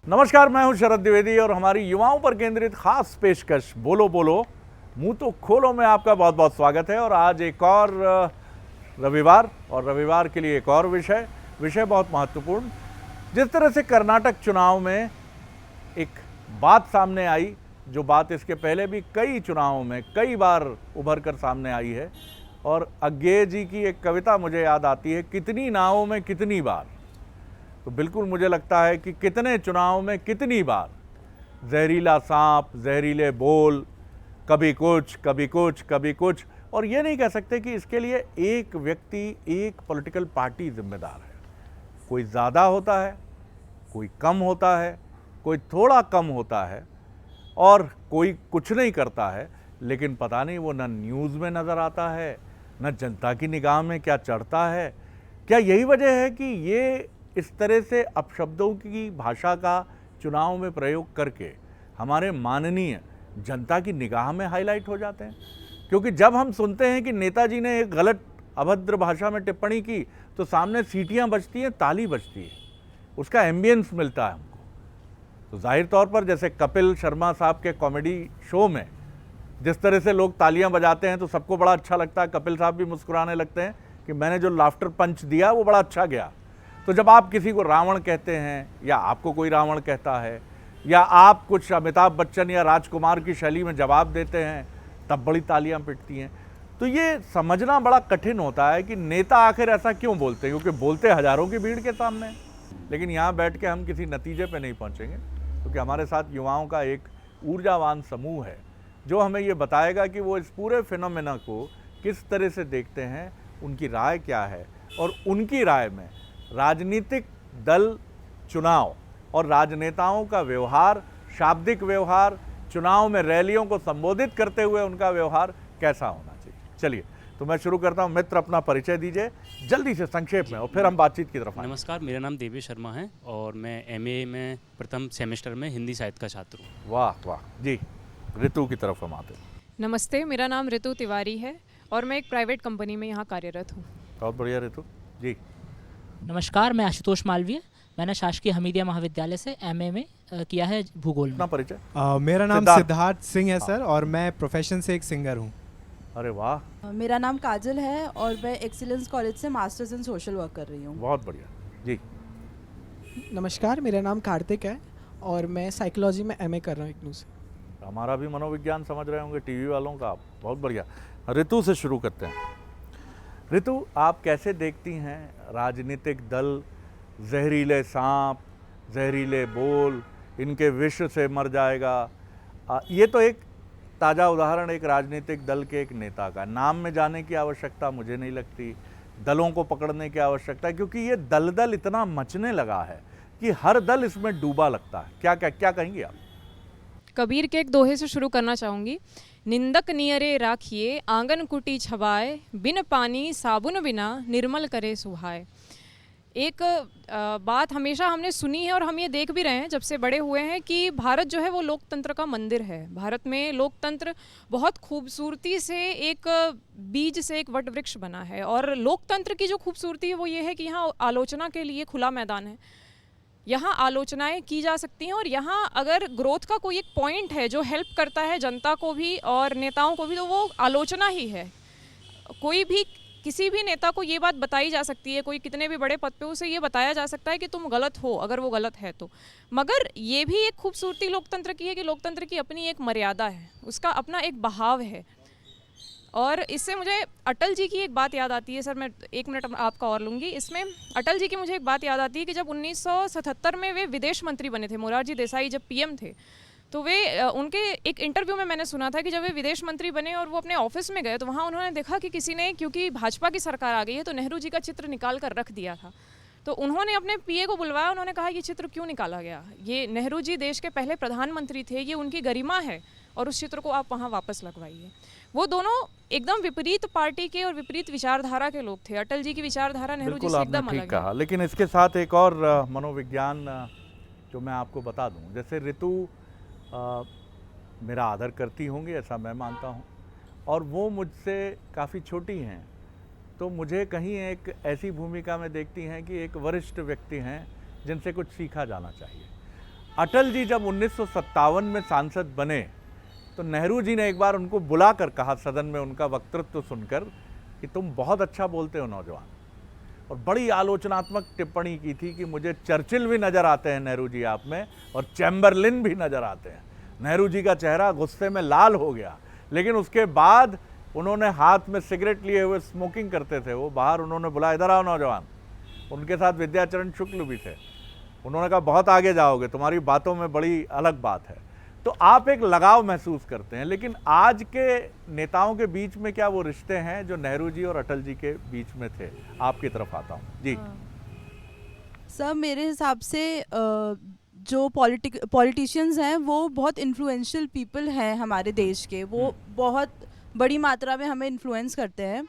नमस्कार, मैं हूं शरद द्विवेदी और हमारी युवाओं पर केंद्रित खास पेशकश बोलो बोलो मुंह तो खोलो में आपका बहुत बहुत स्वागत है। और आज एक और रविवार और रविवार के लिए एक और विषय बहुत महत्वपूर्ण। जिस तरह से कर्नाटक चुनाव में एक बात सामने आई, जो बात इसके पहले भी कई चुनावों में कई बार उभर कर सामने आई है, और अज्ञेय जी की एक कविता मुझे याद आती है, कितनी नावों में कितनी बार। तो बिल्कुल मुझे लगता है कि कितने चुनाव में कितनी बार जहरीला सांप, जहरीले बोल, कभी कुछ कभी कुछ कभी कुछ। और ये नहीं कह सकते कि इसके लिए एक व्यक्ति, एक पॉलिटिकल पार्टी जिम्मेदार है। कोई ज़्यादा होता है, कोई कम होता है, कोई थोड़ा कम होता है, और कोई कुछ नहीं करता है। लेकिन पता नहीं वो ना न्यूज़ में नज़र आता है, न जनता की निगाह में क्या चढ़ता है। क्या यही वजह है कि ये इस तरह से अपशब्दों की भाषा का चुनाव में प्रयोग करके हमारे माननीय जनता की निगाह में हाईलाइट हो जाते हैं? क्योंकि जब हम सुनते हैं कि नेताजी ने एक गलत अभद्र भाषा में टिप्पणी की तो सामने सीटियां बजती हैं, ताली बजती है, उसका एम्बियंस मिलता है हमको। तो जाहिर तौर पर जैसे कपिल शर्मा साहब के कॉमेडी शो में जिस तरह से लोग तालियां बजाते हैं तो सबको बड़ा अच्छा लगता है, कपिल साहब भी मुस्कुराने लगते हैं कि मैंने जो लाफ्टर पंच दिया वो बड़ा अच्छा गया। तो जब आप किसी को रावण कहते हैं, या आपको कोई रावण कहता है, या आप कुछ अमिताभ बच्चन या राजकुमार की शैली में जवाब देते हैं, तब बड़ी तालियां पिटती हैं। तो ये समझना बड़ा कठिन होता है कि नेता आखिर ऐसा क्यों बोलते हैं, क्योंकि बोलते हजारों की भीड़ के सामने। लेकिन यहाँ बैठ के हम किसी नतीजे पे नहीं पहुँचेंगे, क्योंकि हमारे साथ युवाओं का एक ऊर्जावान समूह है जो हमें ये बताएगा कि वो इस पूरे फिनोमेना को किस तरह से देखते हैं, उनकी राय क्या है, और उनकी राय में राजनीतिक दल, चुनाव और राजनेताओं का व्यवहार, शाब्दिक व्यवहार, चुनाव में रैलियों को संबोधित करते हुए उनका व्यवहार कैसा होना चाहिए। चलिए, तो मैं शुरू करता हूं। मित्र, अपना परिचय दीजिए जल्दी से, संक्षेप में, और फिर हम बातचीत की तरफ आएं। नमस्कार, मेरा नाम देवी शर्मा है और मैं एमए में प्रथम सेमेस्टर में हिंदी साहित्य का छात्र हूँ। वाह वाह जी। ऋतु की तरफ हम आते हैं। नमस्ते, मेरा नाम ऋतु तिवारी है और मैं एक प्राइवेट कंपनी में यहाँ कार्यरत हूँ। बहुत बढ़िया ऋतु जी। नमस्कार, मैं आशुतोष मालवीय। मैंने शासकीय हमीदिया महाविद्यालय से एमए में किया है भूगोल में। अपना परिचय। मेरा नाम सिद्धार्थ सिंह है सर, और मैं प्रोफेशन से एक सिंगर हूँ। अरे वाह। मेरा नाम काजल है और मैं एक्सीलेंस कॉलेज से मास्टर्स इन सोशल वर्क कर रही हूँ। बहुत बढ़िया जी। नमस्कार, मेरा नाम कार्तिक है और मैं साइकोलॉजी में एमए कर रहा हूँ इग्नू से। हमारा भी मनोविज्ञान समझ रहे होंगे टीवी वालों का आप। बहुत बढ़िया। ऋतु से शुरू करते हैं। ऋतु, आप कैसे देखती हैं राजनीतिक दल, जहरीले सांप, जहरीले बोल, इनके विष से मर जाएगा। ये तो एक ताज़ा उदाहरण एक राजनीतिक दल के एक नेता का। नाम में जाने की आवश्यकता मुझे नहीं लगती, दलों को पकड़ने की आवश्यकता है, क्योंकि ये दलदल इतना मचने लगा है कि हर दल इसमें डूबा लगता है। क्या कहेंगे आप? कबीर के एक दोहे से शुरू करना चाहूँगी। निंदक नियरे राखिए आंगन कुटी छबाए, बिन पानी साबुन बिना निर्मल करे सुहाए। एक बात हमेशा हमने सुनी है और हम ये देख भी रहे हैं जब से बड़े हुए हैं कि भारत जो है वो लोकतंत्र का मंदिर है। भारत में लोकतंत्र बहुत खूबसूरती से एक बीज से एक वट वृक्ष बना है, और लोकतंत्र की जो खूबसूरती है वो ये है कि यहाँ आलोचना के लिए खुला मैदान है। यहाँ आलोचनाएं की जा सकती हैं, और यहाँ अगर ग्रोथ का कोई एक पॉइंट है जो हेल्प करता है जनता को भी और नेताओं को भी, तो वो आलोचना ही है। कोई भी किसी भी नेता को ये बात बताई जा सकती है, कोई कितने भी बड़े पद पे, उसे ये बताया जा सकता है कि तुम गलत हो अगर वो गलत है तो। मगर ये भी एक खूबसूरती लोकतंत्र की है कि लोकतंत्र की अपनी एक मर्यादा है, उसका अपना एक बहाव है। और इससे मुझे अटल जी की एक बात याद आती है। सर, मैं 1 मिनट आपका और लूँगी। इसमें अटल जी की मुझे एक बात याद आती है कि जब 1977 में वे विदेश मंत्री बने थे, मोरारजी देसाई जब पीएम थे, तो वे उनके एक इंटरव्यू में मैंने सुना था कि जब वे विदेश मंत्री बने और वो अपने ऑफिस में गए तो वहाँ उन्होंने देखा कि किसी ने, क्योंकि भाजपा की सरकार आ गई है, तो नेहरू जी का चित्र निकाल कर रख दिया था। तो उन्होंने अपने पीए को बुलवाया, उन्होंने कहा ये चित्र क्यों निकाला गया, ये नेहरू जी देश के पहले प्रधानमंत्री थे, ये उनकी गरिमा है, और उस चित्र को आप वहाँ वापस लगवाइए। वो दोनों एकदम विपरीत पार्टी के और विपरीत विचारधारा के लोग थे। अटल जी की विचारधारा नेहरू जी से एकदम अलग है। लेकिन इसके साथ एक और मनोविज्ञान जो मैं आपको बता दूं, जैसे ऋतु मेरा आदर करती होंगी, ऐसा मैं मानता हूं, और वो मुझसे काफ़ी छोटी हैं, तो मुझे कहीं एक ऐसी भूमिका में देखती हैं कि एक वरिष्ठ व्यक्ति हैं जिनसे कुछ सीखा जाना चाहिए। अटल जी जब 1957 में सांसद बने तो नेहरू जी ने एक बार उनको बुलाकर कहा सदन में उनका वक्तृत्व सुनकर कि तुम बहुत अच्छा बोलते हो नौजवान, और बड़ी आलोचनात्मक टिप्पणी की थी कि मुझे चर्चिल भी नज़र आते हैं नेहरू जी आप में, और चैम्बरलिन भी नज़र आते हैं। नेहरू जी का चेहरा गुस्से में लाल हो गया, लेकिन उसके बाद उन्होंने हाथ में सिगरेट लिए हुए स्मोकिंग करते थे, वो बाहर उन्होंने बुलाया, इधर आओ नौजवान। उनके साथ विद्याचरण शुक्ल भी थे। उन्होंने कहा बहुत आगे जाओगे, तुम्हारी बातों में बड़ी अलग बात है। तो आप एक लगाव महसूस करते हैं, लेकिन आज के नेताओं के बीच में क्या वो रिश्ते हैं जो नेहरू जी और अटल जी के बीच में थे? आपकी तरफ आता हूँ जी। सर मेरे हिसाब से जो पॉलिटिशियंस हैं वो बहुत इन्फ्लुएंशियल पीपल हैं हमारे देश के, वो बहुत बड़ी मात्रा में हमें इन्फ्लुएंस करते हैं।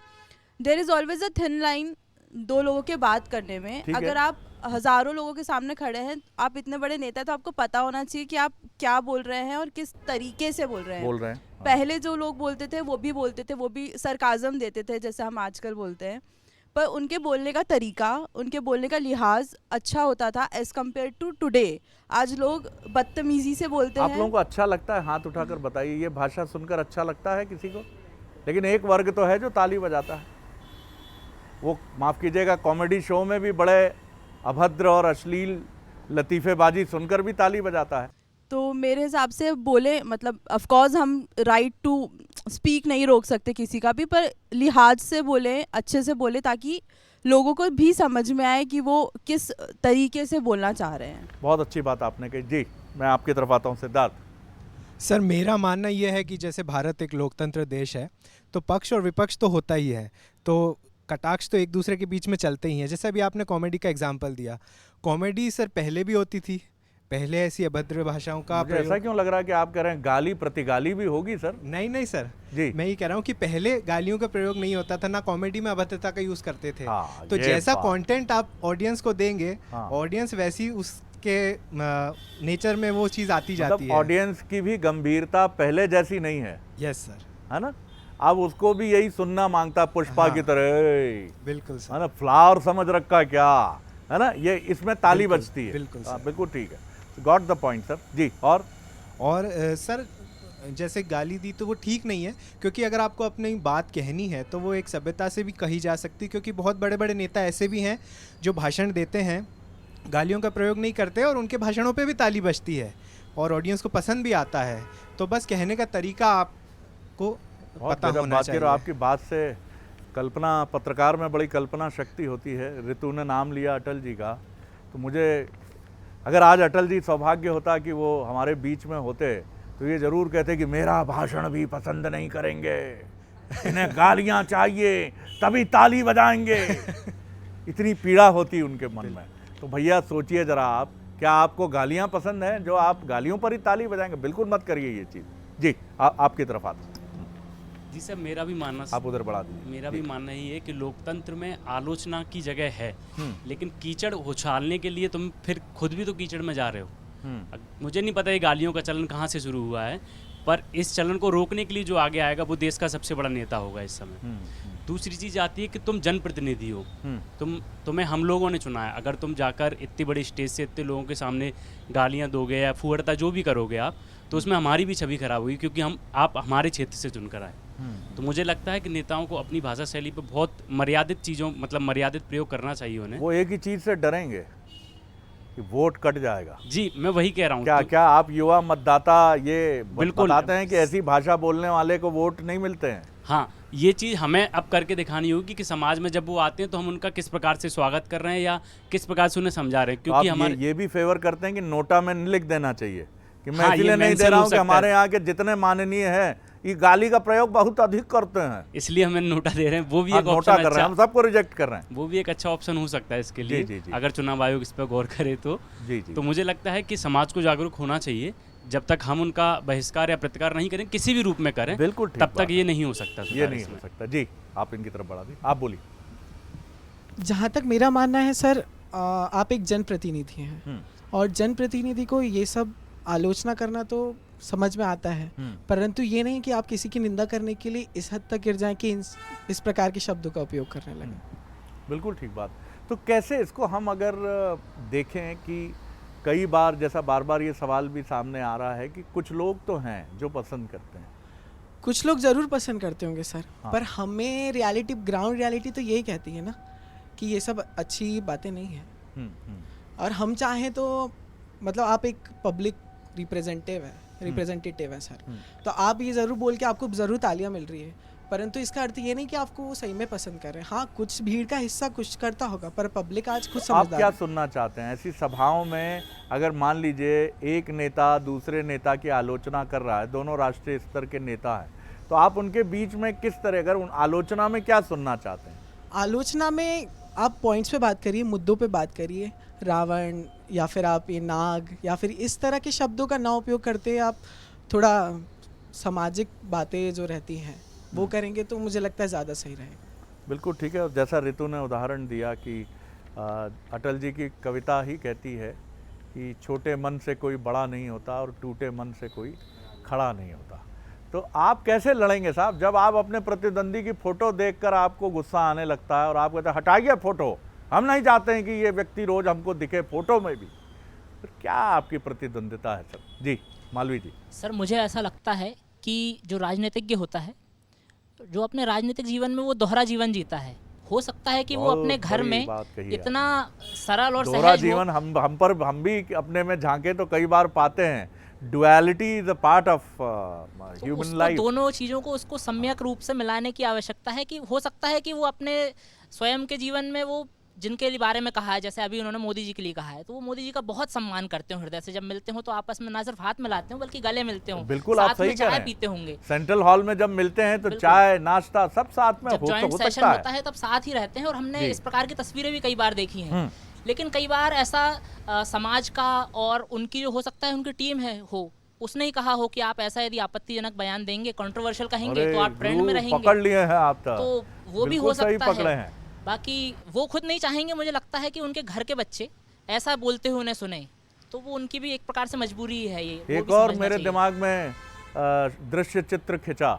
There is always a thin line दो लोगों के बात करने में। ठीक है। अगर आप हज़ारों लोगों के सामने खड़े हैं, आप इतने बड़े नेता हैं, तो आपको पता होना चाहिए कि आप क्या बोल रहे हैं और किस तरीके से बोल रहे हैं। हाँ। पहले जो लोग बोलते थे वो भी सरकाज़म देते थे जैसे हम आजकल बोलते हैं, पर उनके बोलने का तरीका, उनके बोलने का लिहाज अच्छा होता था एज़ कम्पेयर टू टुडे। आज लोग बदतमीज़ी से बोलते आप हैं। लोगों को अच्छा लगता है? हाथ उठाकर बताइए, ये भाषा सुनकर अच्छा लगता है किसी को? लेकिन एक वर्ग तो है जो ताली बजाता है। वो माफ़ कीजिएगा, कॉमेडी शो में भी बड़े अभद्र और अश्लील लतीफ़ेबाजी सुनकर भी ताली बजाता है। तो मेरे हिसाब से बोले, मतलब ऑफ कोर्स हम राइट टू स्पीक नहीं रोक सकते किसी का भी, पर लिहाज से बोले, अच्छे से बोले, ताकि लोगों को भी समझ में आए कि वो किस तरीके से बोलना चाह रहे हैं। बहुत अच्छी बात आपने कही जी। मैं आपकी तरफ आता हूँ सिद्धार्थ। सर मेरा मानना यह है कि जैसे भारत एक लोकतंत्र देश है तो पक्ष और विपक्ष तो होता ही है, तो कटाक्ष तो एक दूसरे के बीच में चलते ही हैं। जैसे अभी आपने कॉमेडी का एग्जांपल दिया, कॉमेडी सर पहले भी होती थी, पहले ऐसी अभद्र भाषाओं का मुझे ऐसा क्यों लग रहा है कि आप कह रहे हैं गाली प्रतिगाली भी होगी सर? नहीं सर जी। मैं ये कह रहा हूँ कि पहले गालियों का प्रयोग नहीं होता था, ना कॉमेडी में अभद्रता का यूज़ करते थे। हाँ, तो ये जैसा बात। कंटेंट आप ऑडियंस को देंगे, हाँ। ऑडियंस वैसी उसके नेचर में वो चीज़ आती जाती मतलब है। ऑडियंस की भी गंभीरता पहले जैसी नहीं है, यस सर, है ना? अब उसको भी यही सुनना मांगता, पुष्पा हाँ। की तरह, बिल्कुल है सर, ना? फ्लावर समझ रखा क्या, है ना? ये इसमें ताली बिल्कुल, बजती है। बिल्कुल हाँ, सर। बिल्कुल ठीक है। गॉट द पॉइंट सर जी। और सर जैसे गाली दी तो वो ठीक नहीं है, क्योंकि अगर आपको अपनी बात कहनी है तो वो एक सभ्यता से भी कही जा सकती है, क्योंकि बहुत बड़े बड़े नेता ऐसे भी हैं जो भाषण देते हैं, गालियों का प्रयोग नहीं करते और उनके भाषणों पे भी ताली बजती है और ऑडियंस को पसंद भी आता है। तो बस कहने का तरीका आपको पता होना चाहिए। आपकी बात से कल्पना, पत्रकार में बड़ी कल्पना शक्ति होती है। ऋतु ने नाम लिया अटल जी का, तो मुझे अगर आज अटल जी सौभाग्य होता कि वो हमारे बीच में होते तो ये ज़रूर कहते कि मेरा भाषण भी पसंद नहीं करेंगे, इन्हें गालियाँ चाहिए तभी ताली बजाएंगे। इतनी पीड़ा होती उनके मन में। तो भैया सोचिए ज़रा आप, क्या आपको गालियाँ पसंद हैं जो आप गालियों पर ही ताली बजाएंगे? बिल्कुल मत करिए ये चीज़ जी। आपकी तरफ आते जी सर, मेरा भी मानना आप उधर बढ़ा दीजिए। मेरा भी मानना ही है कि लोकतंत्र में आलोचना की जगह है, लेकिन कीचड़ उछालने के लिए तुम फिर खुद भी तो कीचड़ में जा रहे हो। मुझे नहीं पता ये गालियों का चलन कहाँ से शुरू हुआ है, पर इस चलन को रोकने के लिए जो आगे आएगा वो देश का सबसे बड़ा नेता होगा इस समय। दूसरी चीज़ आती है कि तुम जनप्रतिनिधि हो, तुम्हें हम लोगों ने चुना है। अगर तुम जाकर इतनी बड़ी स्टेज से इतने लोगों के सामने गालियाँ दोगे या फुहड़ता जो भी करोगे आप, तो उसमें हमारी भी छवि खराब होगी, क्योंकि आप हमारे क्षेत्र से चुनकर आए। तो मुझे लगता है कि नेताओं को अपनी भाषा शैली पर बहुत मर्यादित चीज़ों, मतलब मर्यादित प्रयोग करना चाहिए उन्हें। वो एक ही चीज़ से डरेंगे कि वोट कट जाएगा। जी, मैं वही कह रहा हूँ। क्या आप युवा मतदाता ये बिल्कुल बताते हैं कि ऐसी भाषा बोलने वाले को वोट नहीं मिलते हैं? हाँ, ये चीज़ हमें अब करके दिखानी होगी कि समाज में जब वो आते हैं तो हम उनका किस प्रकार से स्वागत कर रहे हैं या किस प्रकार से उन्हें समझा रहे हैं। तो क्योंकि आप हमारे ये भी फेवर करते हैं कि नोटा में लिख देना चाहिए कि मैं हाँ, इसलिए ये नहीं दे mention रहा हो हूँ कि सकता हमारे है। यहाँ के जितने माननीय हैं ये गाली का प्रयोग बहुत अधिक करते हैं, इसलिए हमें नोटा दे रहे हैं। वो भी हाँ, एक नोटा ऑप्शन कर रहे हैं, हम सबको रिजेक्ट कर रहे हैं। वो भी एक अच्छा ऑप्शन हो सकता है इसके लिए, जी, जी। अगर चुनाव आयोग इस पर गौर करे तो। जी। तो मुझे लगता है कि समाज को जागरूक होना चाहिए। जब तक हम उनका बहिष्कार या प्रतिकार नहीं करें, किसी भी रूप में करें, बिल्कुल ठीक तब बात तक ये नहीं हो सकता। ये नहीं हो सकता जी। आप इनकी तरफ बढ़ा दी, आप बोलिए। जहाँ तक मेरा मानना है सर, आप एक जनप्रतिनिधि हैं और जनप्रतिनिधि को ये सब आलोचना करना तो समझ में आता है, परंतु ये नहीं कि आप किसी की निंदा करने के लिए इस हद तक गिर जाएं कि इस प्रकार के शब्दों का उपयोग करने लगे। बिल्कुल ठीक बात। तो कैसे इसको हम अगर देखें कि कई बार जैसा बार बार ये सवाल भी सामने आ रहा है कि कुछ लोग तो हैं जो पसंद करते हैं। कुछ लोग ज़रूर पसंद करते होंगे सर, हाँ। पर हमें रियलिटी, ग्राउंड रियलिटी तो यही कहती है ना कि ये सब अच्छी बातें नहीं हैं। और हम चाहें तो मतलब आप एक पब्लिक रिप्रेजेंटेटिव है सर, तो आप ये ज़रूर बोल के आपको ज़रूर तालियां मिल रही है, परंतु इसका अर्थ ये नहीं कि आपको वो सही में पसंद कर रहे हैं। हाँ, कुछ भीड़ का हिस्सा कुछ करता होगा, पर पब्लिक आज खुद आप समझदार क्या है। सुनना चाहते हैं ऐसी सभाओं में? अगर मान लीजिए एक नेता दूसरे नेता की आलोचना कर रहा है, दोनों राष्ट्रीय स्तर के नेता हैं, तो आप उनके बीच में किस तरह, अगर उन आलोचना में क्या सुनना चाहते हैं? आलोचना में आप पॉइंट्स पे बात करिए, मुद्दों पे बात करिए। रावण या फिर आप ये नाग या फिर इस तरह के शब्दों का ना उपयोग करते आप थोड़ा सामाजिक बातें जो रहती हैं वो करेंगे तो मुझे लगता है ज़्यादा सही रहेगा। बिल्कुल ठीक है। और जैसा ऋतु ने उदाहरण दिया कि अटल जी की कविता ही कहती है कि छोटे मन से कोई बड़ा नहीं होता और टूटे मन से कोई खड़ा नहीं होता। तो आप कैसे लड़ेंगे साहब जब आप अपने प्रतिद्वंदी की फ़ोटो देखकर आपको गुस्सा आने लगता है और आप कहते हैं हटाइए फ़ोटो, हम नहीं चाहते हैं कि ये व्यक्ति रोज़ हमको दिखे फ़ोटो में भी? फिर क्या आपकी प्रतिद्वंदिता है सर? जी मालवी जी। सर मुझे ऐसा लगता है कि जो राजनीतिज्ञ होता है, जो अपने राजनीतिक जीवन में वो दोहरा जीवन जीता है, हो सकता है कि वो बहुत अपने घर बड़ी में बात कही इतना सरल और दोहरा सहज हो। जीवन हम भी अपने में झांके तो कई बार पाते हैं। Duality is a part of तो ह्यूमन उसको लाइफ। दोनों चीज़ों को उसको सम्यक रूप से मिलाने की आवश्यकता है कि हो सकता है कि वो अपने स्वयं के जीवन में वो जिनके बारे में कहा है, जैसे अभी उन्होंने मोदी जी के लिए कहा है, तो वो मोदी जी का बहुत सम्मान करते हो, हृदय से जब मिलते हो तो आपस में ना सिर्फ हाथ मिलाते हो बल्कि गले मिलते हो, बिल्कुल आप साथ में सही कह रहे चाय हैं। पीते होंगे। सेंट्रल हॉल में जब मिलते हैं तो बिल्कुल। चाय नाश्ता सब साथ में जब जॉइंट हो सेशन सकता होता है। है तब साथ ही रहते हैं और हमने जी। इस प्रकार की तस्वीरें भी कई बार देखी हैं। लेकिन कई बार ऐसा समाज का और उनकी जो हो सकता है उनकी टीम है हो, उसने ही कहा हो कि आप ऐसा यदि आपत्तिजनक बयान देंगे, कंट्रोवर्शियल कहेंगे अरे तो आप ट्रेंड में गुरु, रहेंगे, पकड़ लिए हैं आप तो वो भी बिल्कुल हो सही सकता पकड़े है। हैं। बाकी वो खुद नहीं चाहेंगे, मुझे लगता है कि उनके घर के बच्चे ऐसा बोलते हुए उन्हें सुने, तो वो उनकी भी एक प्रकार से मजबूरी है ये। वो एक भी और समझना मेरे चाहिए। दिमाग में दृश्य चित्र खिंचा।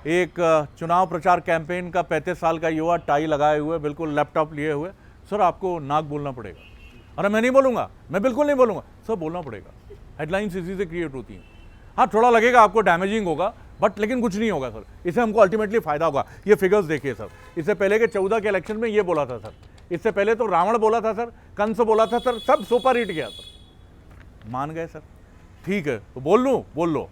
एक चुनाव प्रचार कैंपेन का 35 साल का युवा टाई लगाए हुए, बिल्कुल लैपटॉप लिए हुए, सर आपको नाक बोलना पड़ेगा। अरे मैं नहीं बोलूँगा, मैं बिल्कुल नहीं बोलूँगा। सर बोलना पड़ेगा। हेडलाइंस इसी से क्रिएट होती हैं। हाँ थोड़ा लगेगा आपको, डैमेजिंग होगा, बट लेकिन कुछ नहीं होगा सर, इससे हमको अल्टीमेटली फ़ायदा होगा। ये फिगर्स देखिए सर, इससे पहले के 14 के इलेक्शन में ये बोला था सर, इससे पहले तो रावण बोला था सर, कंस बोला था सर, सब सुपर हिट गया सर। मान गए सर, ठीक है तो बोल लूँ, बोल लो।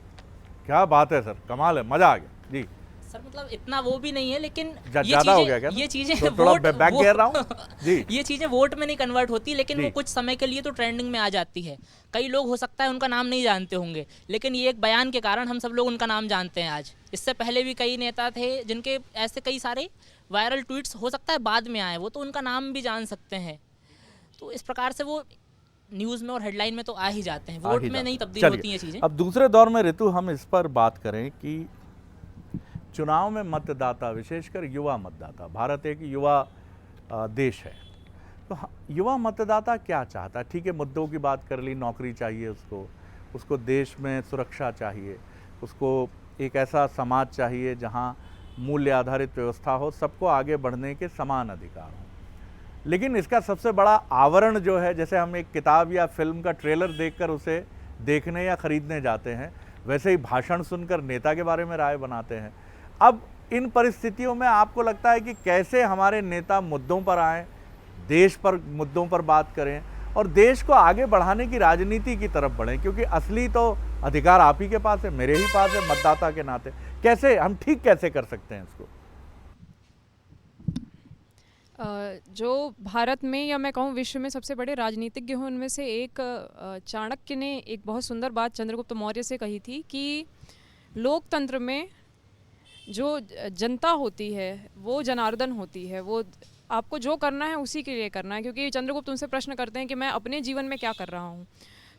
क्या बात है सर, कमाल है, मज़ा आ गया जी। सर मतलब इतना वो भी नहीं है, लेकिन ज़्यादा हो गया क्या? ये चीजें तो थोड़ा वोट बैक गियर रहा हूँ जी। ये चीजें वोट में नहीं कन्वर्ट होती, लेकिन जी। वो कुछ समय के लिए तो ट्रेंडिंग में आ जाती है। कई लोग हो सकता है उनका नाम नहीं जानते होंगे, लेकिन ये एक बयान के कारण हम सब लोग उनका नाम जानते हैं आज। इससे पहले भी कई नेता थे जिनके ऐसे कई सारे वायरल ट्वीट्स हो सकता है बाद में आए, वो तो उनका नाम भी जान सकते हैं। तो इस प्रकार से वो न्यूज़ में और हेडलाइन में तो आ ही जाते हैं, वोट में नहीं तब्दील होती हैं चीज़ें। अब दूसरे दौर में ऋतु हम इस पर बात करें कि चुनाव में मतदाता, विशेषकर युवा मतदाता, भारत एक युवा देश है, तो युवा मतदाता क्या चाहता है? ठीक है, मुद्दों की बात कर ली, नौकरी चाहिए उसको देश में सुरक्षा चाहिए, उसको एक ऐसा समाज चाहिए जहां मूल्य आधारित व्यवस्था हो, सबको आगे बढ़ने के समान अधिकार हों। लेकिन इसका सबसे बड़ा आवरण जो है, जैसे हम एक किताब या फिल्म का ट्रेलर देखकर उसे देखने या खरीदने जाते हैं, वैसे ही भाषण सुनकर नेता के बारे में राय बनाते हैं। अब इन परिस्थितियों में आपको लगता है कि कैसे हमारे नेता मुद्दों पर आएँ, देश पर मुद्दों पर बात करें और देश को आगे बढ़ाने की राजनीति की तरफ बढ़ें, क्योंकि असली तो अधिकार आप ही के पास है, मेरे ही पास है मतदाता के नाते। कैसे हम ठीक कैसे कर सकते हैं इसको? जो भारत में या मैं कहूँ विश्व में सबसे बड़े राजनीतिज्ञ हैं उनमें से एक चाणक्य ने एक बहुत सुंदर बात चंद्रगुप्त मौर्य से कही थी कि लोकतंत्र में जो जनता होती है वो जनार्दन होती है, वो आपको जो करना है उसी के लिए करना है। क्योंकि चंद्रगुप्त उनसे प्रश्न करते हैं कि मैं अपने जीवन में क्या कर रहा हूँ,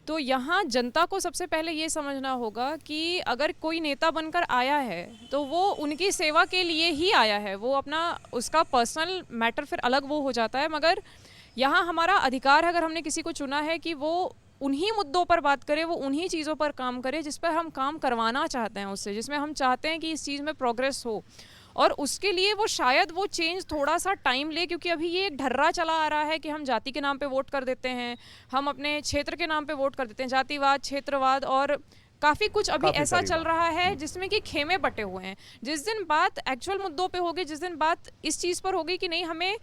तो यहाँ जनता को सबसे पहले ये समझना होगा कि अगर कोई नेता बनकर आया है तो वो उनकी सेवा के लिए ही आया है, वो अपना उसका पर्सनल मैटर फिर अलग वो हो जाता है, मगर यहाँ हमारा अधिकार है, अगर हमने किसी को चुना है कि वो उन्हीं मुद्दों पर बात करे, वो उन्हीं चीज़ों पर काम करे जिस पर हम काम करवाना चाहते हैं उससे, जिसमें हम चाहते हैं कि इस चीज़ में प्रोग्रेस हो। और उसके लिए वो शायद वो चेंज थोड़ा सा टाइम ले, क्योंकि अभी ये एक ढर्रा चला आ रहा है कि हम जाति के नाम पे वोट कर देते हैं, हम अपने क्षेत्र के नाम पे वोट कर देते हैं, जातिवाद, क्षेत्रवाद, और काफ़ी कुछ अभी काफी ऐसा सारी चल बात। रहा है जिसमें कि खेमे बटे हुए हैं। जिस दिन बात एक्चुअल मुद्दों पे होगी, जिस दिन बात इस चीज़ पर होगी कि नहीं, हमें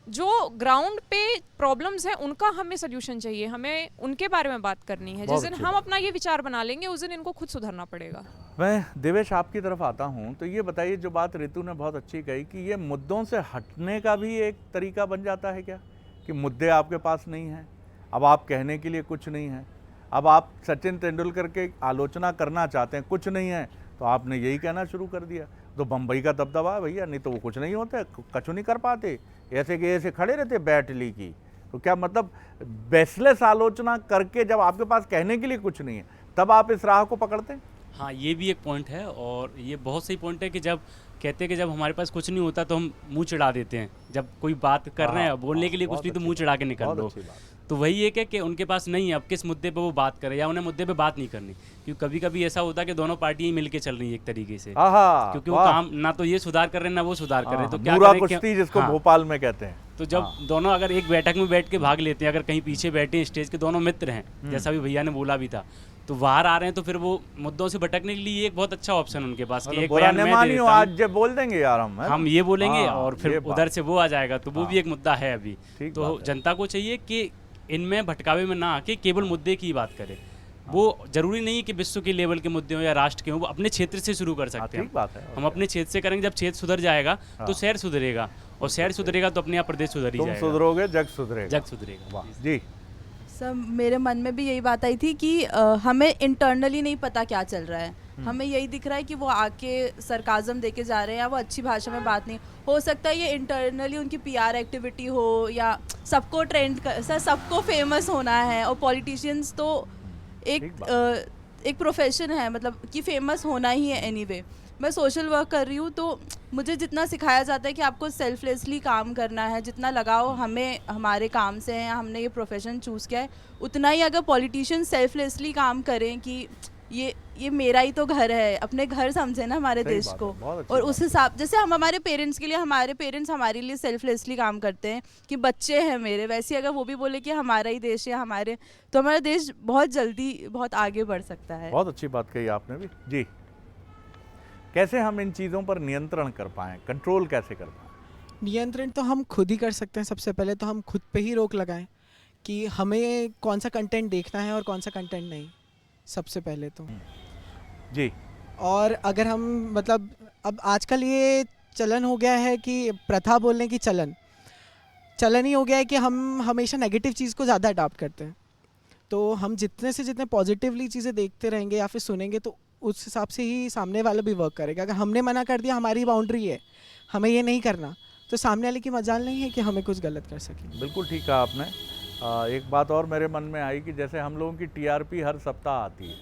जो ग्राउंड पे प्रॉब्लम्स हैं उनका हमें सोल्यूशन चाहिए, हमें उनके बारे में बात करनी है, जिस बहुत दिन अच्छी हम बात। अपना ये विचार बना लेंगे उस दिन इनको खुद सुधरना पड़ेगा। मैं देवेश आपकी तरफ आता हूं, तो ये बताइए, जो बात ऋतु ने बहुत अच्छी कही कि ये मुद्दों से हटने का भी एक तरीका बन जाता है क्या, कि मुद्दे आपके पास नहीं हैं, अब आप कहने के लिए कुछ नहीं है, अब आप सचिन तेंदुलकर के आलोचना करना चाहते हैं, कुछ नहीं है, तो आपने यही कहना शुरू कर दिया, तो बम्बई का दबदबा है भैया, नहीं तो वो कुछ नहीं होते, कछु नहीं कर पाते, ऐसे के ऐसे खड़े रहते बैट ली की। तो क्या मतलब बेसलेस आलोचना करके जब आपके पास कहने के लिए कुछ नहीं है, तब आप इस राह को पकड़ते हैं? हाँ, ये भी एक पॉइंट है, और ये बहुत सही पॉइंट है कि जब कहते हैं कि जब हमारे पास कुछ नहीं होता तो हम मुंह चिढ़ा देते हैं, जब कोई बात कर रहे हैं बोलने के लिए कुछ नहीं तो मुंह चिढ़ा के निकल बहुत लो। अच्छी बात। तो वही एक है कि उनके पास नहीं है, अब किस मुद्दे पे वो बात करें, या उन्हें मुद्दे पे बात नहीं करनी, क्योंकि कभी कभी ऐसा होता है कि दोनों पार्टियां मिल के चल रही है एक तरीके से, आहा, क्योंकि वो वाह। काम ना तो ये सुधार कर रहे हैं ना वो सुधार कर रहे हैं, तो क्या बुरा करें कि- कुश्ती जिसको हाँ, भोपाल में कहते हैं। तो जब दोनों अगर एक बैठक में बैठ के भाग लेते हैं, अगर कहीं पीछे बैठे हैं स्टेज के दोनों मित्र हैं, जैसा भी भैया ने बोला भी था, तो बाहर आ रहे हैं, तो फिर वो मुद्दों से भटकने के लिए एक बहुत अच्छा ऑप्शन उनके पास कि एक बुरा बयान न मैं दे मानियो, देता हूं, आज जब बोल देंगे यार हम ये बोलेंगे हाँ, और ये फिर बात। उधर से वो आ जाएगा, तो वो भी एक मुद्दा है अभी। ठीक तो बात है। जनता को चाहिए कि इनमें भटकावे में ना आके केवल मुद्दे की बात करें। वो जरूरी नहीं कि विश्व के लेवल के मुद्दे हों या राष्ट्र के हों, वो अपने क्षेत्र से शुरू कर सकते हैं। ठीक बात है। हम अपने क्षेत्र से करेंगे, जब क्षेत्र सुधर जाएगा तो शहर सुधरेगा, और शहर सुधरेगा तो अपने आप प्रदेश सुधर ही तुम जाएगा, सुधरोगे जग सुधरेगा। जग सुधरेगा। वाह जी। सब मेरे मन में भी यही बात आई थी कि हमें इंटरनली नहीं पता क्या चल रहा है, हमें यही दिख रहा है कि वो आके सरकाज़म देके जा रहे हैं, या वो अच्छी भाषा में बात नहीं, हो सकता है ये इंटरनली उनकी पीआर एक्टिविटी हो, या सबको सर सबको फेमस होना है, और पॉलिटिशियंस तो एक प्रोफेशन है, मतलब कि फेमस होना ही है एनीवे। मैं सोशल वर्क कर रही हूँ, तो मुझे जितना सिखाया जाता है कि आपको सेल्फलेसली काम करना है, जितना लगाव हमें हमारे काम से है, हमने ये प्रोफेशन चूज़ किया है, उतना ही अगर पॉलिटिशियन सेल्फलेसली काम करें कि ये मेरा ही तो घर है, अपने घर समझे ना हमारे सही देश बात को। है, बहुत अच्छी और बात उस हिसाब जैसे हम हमारे पेरेंट्स के लिए, हमारे पेरेंट्स हमारे लिए सेल्फलेसली काम करते हैं कि बच्चे हैं मेरे, वैसे अगर वो भी बोले कि हमारा ही देश है हमारे, तो हमारा देश बहुत जल्दी बहुत आगे बढ़ सकता है। बहुत अच्छी बात कही आपने भी जी। कैसे हम इन चीज़ों पर नियंत्रण कर पाएं, कंट्रोल कैसे कर पाएं? नियंत्रण तो हम खुद ही कर सकते हैं। सबसे पहले तो हम खुद पे ही रोक लगाएं कि हमें कौन सा कंटेंट देखना है और कौन सा कंटेंट नहीं, सबसे पहले तो। जी। और अगर हम मतलब अब आजकल ये चलन हो गया है कि प्रथा बोलने की चलन ही हो गया है कि हम हमेशा नेगेटिव चीज़ को ज़्यादा अडॉप्ट करते हैं। तो हम जितने से जितने पॉजिटिवली चीज़ें देखते रहेंगे या फिर सुनेंगे, तो उस हिसाब से ही सामने वाला भी वर्क करेगा। अगर हमने मना कर दिया, हमारी बाउंड्री है, हमें ये नहीं करना, तो सामने वाले की मजाल नहीं है कि हमें कुछ गलत कर सके। बिल्कुल ठीक कहा आपने। एक बात और मेरे मन में आई कि जैसे हम लोगों की टीआरपी हर सप्ताह आती है,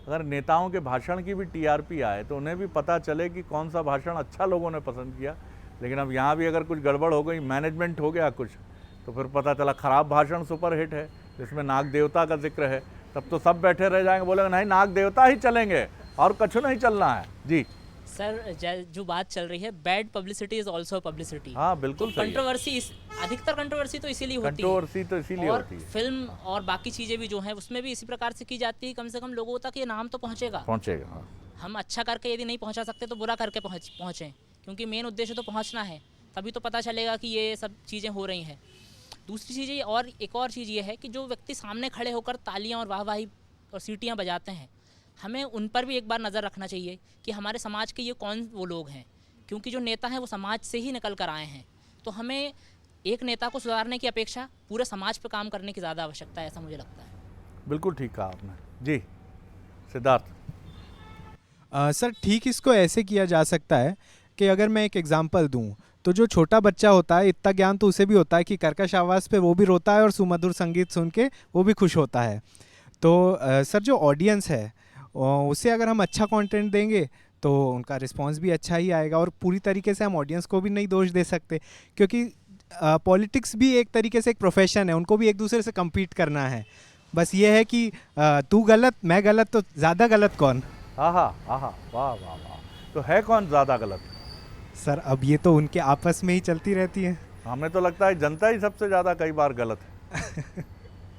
अगर नेताओं के भाषण की भी टीआरपी आए तो उन्हें भी पता चले कि कौन सा भाषण अच्छा लोगों ने पसंद किया। लेकिन अब यहाँ भी अगर कुछ गड़बड़ हो गई, मैनेजमेंट हो गया कुछ, तो फिर पता चला खराब भाषण सुपर हिट है, जिसमें नाग देवता का जिक्र है, तब तो सब बैठे रह जाएंगे, बोलेंगे नहीं नाग देवता ही चलेंगे और कुछ नहीं चलना है। जी सर, जो बात चल रही है, bad publicity is also publicity. हाँ बिल्कुल सही है। कंट्रोवर्सी, अधिकतर कंट्रोवर्सी तो इसीलिए होती है, कंट्रोवर्सी तो इसीलिए और होती है। फिल्म और बाकी चीज़ें भी जो हैं उसमें भी इसी प्रकार से की जाती है, कम से कम लोगों तक ये नाम तो पहुँचेगा। पहुँचेगा। हाँ। हम अच्छा करके यदि नहीं पहुंचा सकते तो बुरा करके पहुँचें, क्योंकि मेन उद्देश्य तो पहुंचना है, तभी तो पता चलेगा कि ये सब चीज़ें हो रही हैं। दूसरी चीज़ ये, और एक और चीज़ ये है कि जो व्यक्ति सामने खड़े होकर तालियां और वाहवाही और सीटियां बजाते हैं, हमें उन पर भी एक बार नज़र रखना चाहिए कि हमारे समाज के ये कौन वो लोग हैं, क्योंकि जो नेता हैं वो समाज से ही निकल कर आए हैं। तो हमें एक नेता को सुधारने की अपेक्षा पूरे समाज पर काम करने की ज़्यादा आवश्यकता है, ऐसा मुझे लगता है। बिल्कुल ठीक कहा आपने जी। सिद्धार्थ। सर ठीक इसको ऐसे किया जा सकता है कि अगर मैं एक एग्जांपल दूं, तो जो छोटा बच्चा होता है, इतना ज्ञान तो उसे भी होता है कि कर्कश आवाज़ पे वो भी रोता है और सुमधुर संगीत सुन के वो भी खुश होता है। तो सर जो ऑडियंस है उसे अगर हम अच्छा कंटेंट देंगे तो उनका रिस्पांस भी अच्छा ही आएगा। और पूरी तरीके से हम ऑडियंस को भी नहीं दोष दे सकते, क्योंकि पॉलिटिक्स भी एक तरीके से एक प्रोफेशन है, उनको भी एक दूसरे से कम्पीट करना है। बस ये है कि तू गलत मैं गलत, तो ज़्यादा गलत कौन? आहा आहा, वाह वाह वाह। तो है कौन ज़्यादा गलत? सर अब ये तो उनके आपस में ही चलती रहती है। हमें तो लगता है जनता ही सबसे ज़्यादा कई बार गलत है।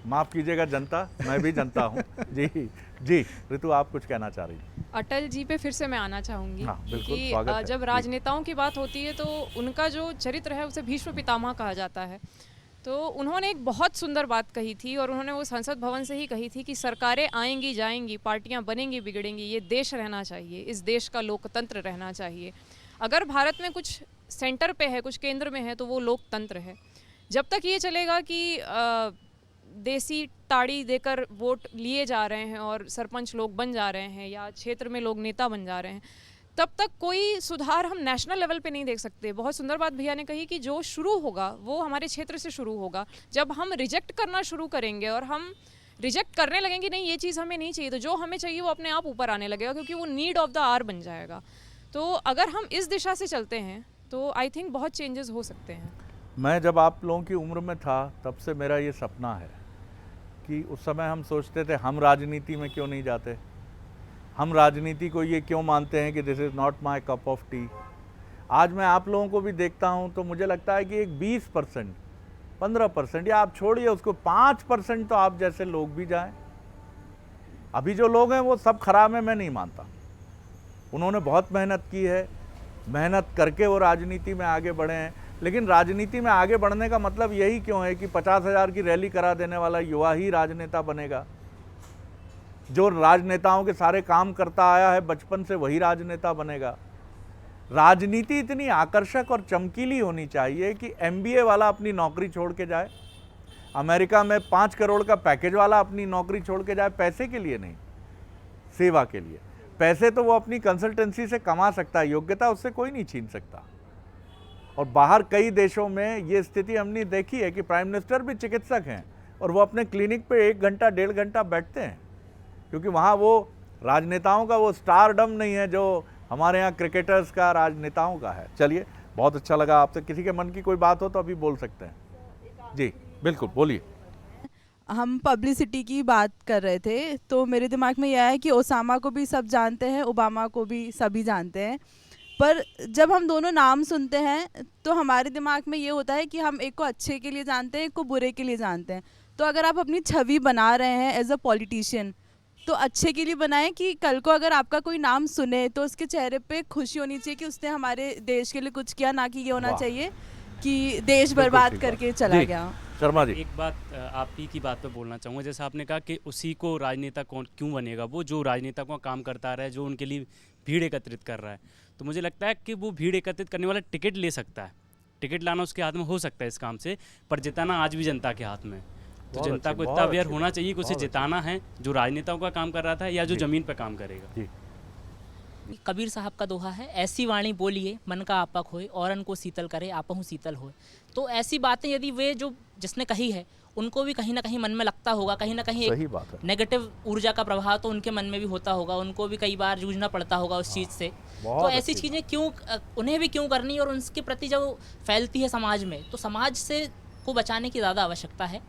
माफ़ कीजिएगा जनता, मैं भी जनता हूँ। जी जी ऋतु, आप कुछ कहना चाह रही हैं? अटल जी पे फिर से मैं आना चाहूँगी हाँ, बिल्कुल, कि स्वागत है। जब जी। राजनेताओं की बात होती है तो उनका जो चरित्र है उसे भीष्म पितामह कहा जाता है। तो उन्होंने एक बहुत सुंदर बात कही थी और उन्होंने वो संसद भवन से ही कही थी कि सरकारें आएंगी जाएंगी, पार्टियां बनेंगी बिगड़ेंगी, ये देश रहना चाहिए, इस देश का लोकतंत्र रहना चाहिए। अगर भारत में कुछ सेंटर पे है, कुछ केंद्र में है, तो वो लोकतंत्र है। जब तक ये चलेगा कि देसी ताड़ी देकर वोट लिए जा रहे हैं और सरपंच लोग बन जा रहे हैं या क्षेत्र में लोग नेता बन जा रहे हैं, तब तक कोई सुधार हम नेशनल लेवल पे नहीं देख सकते। बहुत सुंदर बात भैया ने कही कि जो शुरू होगा वो हमारे क्षेत्र से शुरू होगा। जब हम रिजेक्ट करना शुरू करेंगे और हम रिजेक्ट करने लगेंगे, नहीं ये चीज़ हमें नहीं चाहिए, तो जो हमें चाहिए वो अपने आप ऊपर आने लगेगा, क्योंकि वो नीड ऑफ द आवर बन जाएगा। तो अगर हम इस दिशा से चलते हैं तो आई थिंक बहुत चेंजेस हो सकते हैं। मैं जब आप लोगों की उम्र में था तब से मेरा ये सपना है कि उस समय हम सोचते थे हम राजनीति में क्यों नहीं जाते, हम राजनीति को ये क्यों मानते हैं कि this is not my cup of T. आज मैं आप लोगों को भी देखता हूँ तो मुझे लगता है कि एक 20%, 15% या आप छोड़िए उसको 5% तो आप जैसे लोग भी जाएं। अभी जो लोग हैं वो सब खराब है, मैं नहीं मानता। उन्होंने बहुत मेहनत की है, मेहनत करके वो राजनीति में आगे बढ़े हैं। लेकिन राजनीति में आगे बढ़ने का मतलब यही क्यों है कि 50,000 की रैली करा देने वाला युवा ही राजनेता बनेगा? जो राजनेताओं के सारे काम करता आया है बचपन से वही राजनेता बनेगा? राजनीति इतनी आकर्षक और चमकीली होनी चाहिए कि MBA वाला अपनी नौकरी छोड़ के जाए, अमेरिका में 5 करोड़ का पैकेज वाला अपनी नौकरी छोड़ के जाए, पैसे के लिए नहीं, सेवा के लिए। पैसे तो वो अपनी कंसल्टेंसी से कमा सकता है, योग्यता उससे कोई नहीं छीन सकता। और बाहर कई देशों में ये स्थिति हमने देखी है कि प्राइम मिनिस्टर भी चिकित्सक हैं और वो अपने क्लिनिक पे 1 घंटा 1.5 घंटा बैठते हैं, क्योंकि वहाँ वो राजनेताओं का वो स्टारडम नहीं है जो हमारे यहाँ क्रिकेटर्स का, राजनेताओं का है। चलिए, बहुत अच्छा लगा आपसे। किसी के मन की कोई बात हो तो अभी बोल सकते हैं। जी बिल्कुल, बोलिए। हम पब्लिसिटी की बात कर रहे थे तो मेरे दिमाग में यह है कि ओसामा को भी सब जानते हैं, ओबामा को भी सभी जानते हैं, पर जब हम दोनों नाम सुनते हैं तो हमारे दिमाग में ये होता है कि हम एक को अच्छे के लिए जानते हैं, एक को बुरे के लिए जानते हैं। तो अगर आप अपनी छवि बना रहे हैं एज अ पॉलिटिशियन तो अच्छे के लिए बनाएं कि कल को अगर आपका कोई नाम सुने तो उसके चेहरे पे खुशी होनी चाहिए कि उसने हमारे देश के लिए कुछ किया, ना कि ये होना वाह। चाहिए कि देश बिल्कुल बर्बाद ठीक करके बात। चला जी, गया। शर्मा जी। एक बात आप ही की बात पे बोलना चाहूँगा। जैसे आपने कहा कि उसी को राजनेता कौन क्यों बनेगा, वो जो राजनेता को काम करता रहा है, जो उनके लिए भीड़ एकत्रित कर रहा है। तो मुझे लगता है कि वो भीड़ एकत्रित करने वाला टिकट ले सकता है, टिकट लाना उसके हाथ में हो सकता है इस काम से, पर जिताना आज भी जनता के हाथ में है। तो बहुत जनता अच्छी, को इतना बहुत अवेयर अच्छी होना बात, चाहिए कि उसे बहुत अच्छी। जिताना है, जो राजनेताओं का काम कर रहा था या जो जी। ज़मीन पर काम करेगा। जी कबीर साहब का दोहा है, ऐसी वाणी बोलिए मन का आपा खोए, औरन को शीतल करे आपहु शीतल होए। तो ऐसी बातें यदि वे जो जिसने कही है उनको भी कहीं ना कहीं मन में लगता होगा, कहीं ना कहीं सही एक बात है। नेगेटिव ऊर्जा का प्रभाव तो उनके मन में भी होता होगा, उनको भी कई बार जूझना पड़ता होगा उस चीज़ से। बहुत तो ऐसी अच्छी चीज़ें क्यों उन्हें भी क्यों करनी, और उनके प्रति जो फैलती है समाज में, तो समाज से को बचाने की ज़्यादा आवश्यकता है।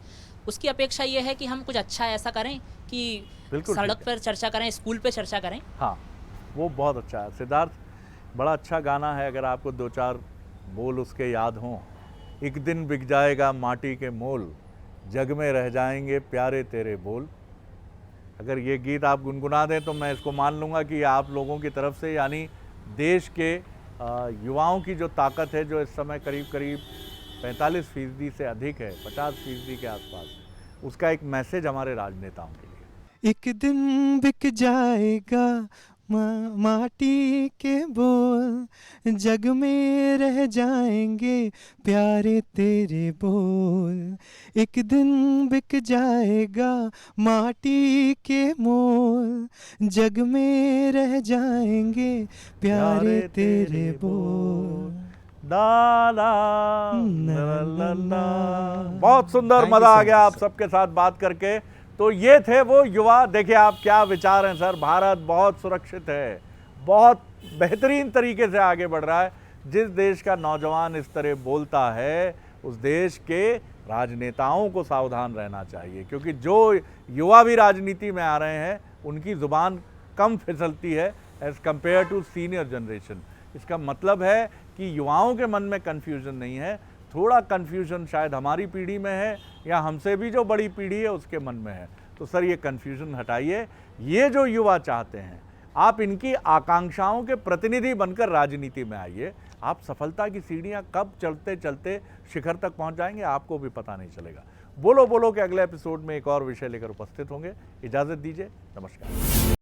उसकी अपेक्षा ये है कि हम कुछ अच्छा ऐसा करें कि बिल्कुल सड़क ठीक है। पर चर्चा करें, स्कूल पे चर्चा करें। हाँ, वो बहुत अच्छा है। सिद्धार्थ, बड़ा अच्छा गाना है, अगर आपको 2-4 बोल उसके याद हों। एक दिन बिक जाएगा माटी के मोल, जग में रह जाएंगे प्यारे तेरे बोल। अगर ये गीत आप गुनगुना दें तो मैं इसको मान लूँगा कि आप लोगों की तरफ से, यानी देश के युवाओं की जो ताकत है, जो इस समय करीब करीब 45% से अधिक है, 50% के आसपास, उसका एक मैसेज हमारे राजनेताओं के लिए। एक दिन बिक जाएगा माटी के बोल, जग में रह जाएंगे प्यारे तेरे बोल। एक दिन बिक जाएगा माटी के मोल, जग में रह जाएंगे प्यारे तेरे बोल। ला ला ला ला ला। बहुत सुंदर, Thank you मजा आ so गया much, आप सबके साथ बात करके। तो ये थे वो युवा। देखिए आप क्या विचार हैं सर। भारत बहुत सुरक्षित है, बहुत बेहतरीन तरीके से आगे बढ़ रहा है। जिस देश का नौजवान इस तरह बोलता है, उस देश के राजनेताओं को सावधान रहना चाहिए, क्योंकि जो युवा भी राजनीति में आ रहे हैं उनकी ज़ुबान कम फिसलती है as compare to senior generation. इसका मतलब है कि युवाओं के मन में कन्फ्यूज़न नहीं है, थोड़ा कन्फ्यूज़न शायद हमारी पीढ़ी में है या हमसे भी जो बड़ी पीढ़ी है उसके मन में है। तो सर ये कन्फ्यूज़न हटाइए, ये जो युवा चाहते हैं आप इनकी आकांक्षाओं के प्रतिनिधि बनकर राजनीति में आइए। आप सफलता की सीढ़ियां कब चलते चलते शिखर तक पहुंच जाएंगे आपको भी पता नहीं चलेगा। बोलो बोलो के अगले एपिसोड में एक और विषय लेकर उपस्थित होंगे। इजाज़त दीजिए, नमस्कार।